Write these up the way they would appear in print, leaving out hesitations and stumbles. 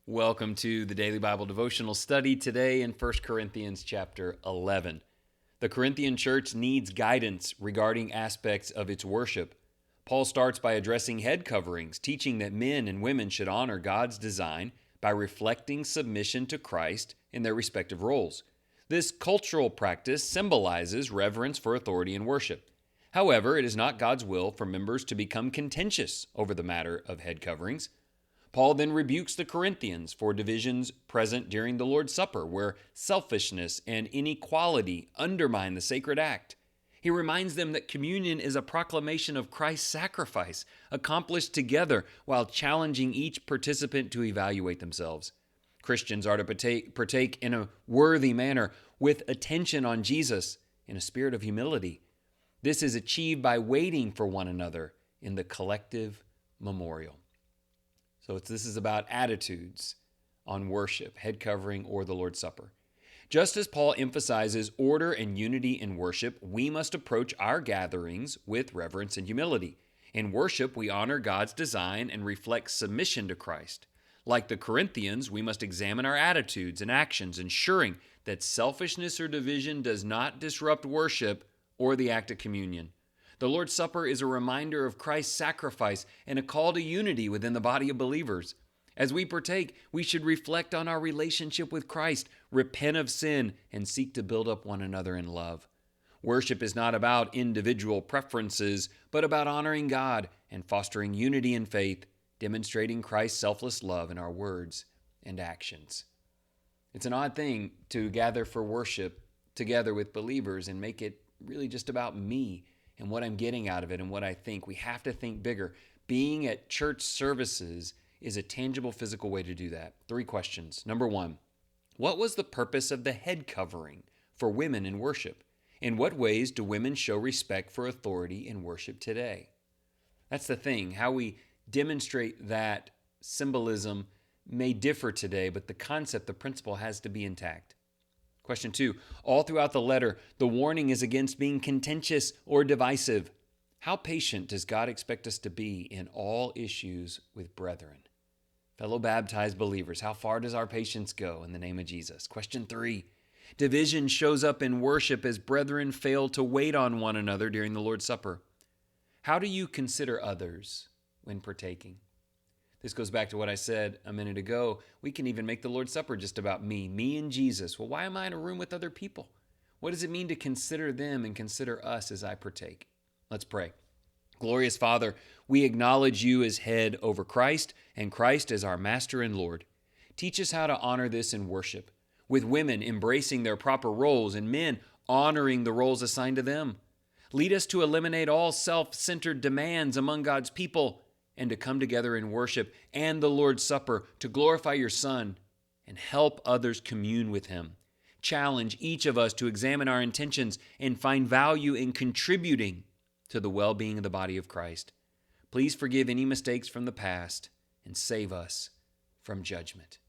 Welcome to the Daily Bible Devotional study today in 1 Corinthians chapter 11. The Corinthian church needs guidance regarding aspects of its worship. Paul starts by addressing head coverings, teaching that men and women should honor God's design by reflecting submission to Christ in their respective roles. This cultural practice symbolizes reverence for authority in worship. However, it is not God's will for members to become contentious over the matter of head coverings. Paul then rebukes the Corinthians for divisions present during the Lord's Supper, where selfishness and inequality undermine the sacred act. He reminds them that communion is a proclamation of Christ's sacrifice, accomplished together, while challenging each participant to evaluate themselves. Christians are to partake in a worthy manner, with attention on Jesus, in a spirit of humility. This is achieved by waiting for one another in the collective memorial. So this is about attitudes on worship, head covering, or the Lord's Supper. Just as Paul emphasizes order and unity in worship, we must approach our gatherings with reverence and humility. In worship, we honor God's design and reflect submission to Christ. Like the Corinthians, we must examine our attitudes and actions, ensuring that selfishness or division does not disrupt worship or the act of communion. The Lord's Supper is a reminder of Christ's sacrifice and a call to unity within the body of believers. As we partake, we should reflect on our relationship with Christ, repent of sin, and seek to build up one another in love. Worship is not about individual preferences, but about honoring God and fostering unity in faith, demonstrating Christ's selfless love in our words and actions. It's an odd thing to gather for worship together with believers and make it really just about me and what I'm getting out of it and what I think. We have to think bigger. Being at church services is a tangible physical way to do that. 3 questions. Number 1, what was the purpose of the head covering for women in worship? In what ways do women show respect for authority in worship today? That's the thing. How we demonstrate that symbolism may differ today, but the concept, the principle has to be intact. Question 2, all throughout the letter, the warning is against being contentious or divisive. How patient does God expect us to be in all issues with brethren? Fellow baptized believers, how far does our patience go in the name of Jesus? Question 3, division shows up in worship as brethren fail to wait on one another during the Lord's Supper. How do you consider others when partaking? This goes back to what I said a minute ago. We can even make the Lord's Supper just about me and Jesus. Well, why am I in a room with other people? What does it mean to consider them and consider us as I partake? Let's pray. Glorious Father, we acknowledge you as head over Christ and Christ as our Master and Lord. Teach us how to honor this in worship, with women embracing their proper roles and men honoring the roles assigned to them. Lead us to eliminate all self-centered demands among God's people and to come together in worship and the Lord's Supper to glorify your Son and help others commune with him. Challenge each of us to examine our intentions and find value in contributing to the well-being of the body of Christ. Please forgive any mistakes from the past and save us from judgment.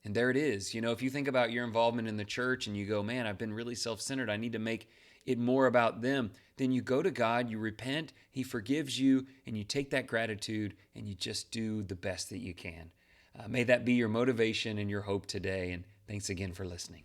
And there it is. If you think about your involvement in the church and you go, man, I've been really self-centered, I need to make it more about them, then you go to God, you repent, he forgives you, and you take that gratitude and you just do the best that you can. May that be your motivation and your hope today, and thanks again for listening.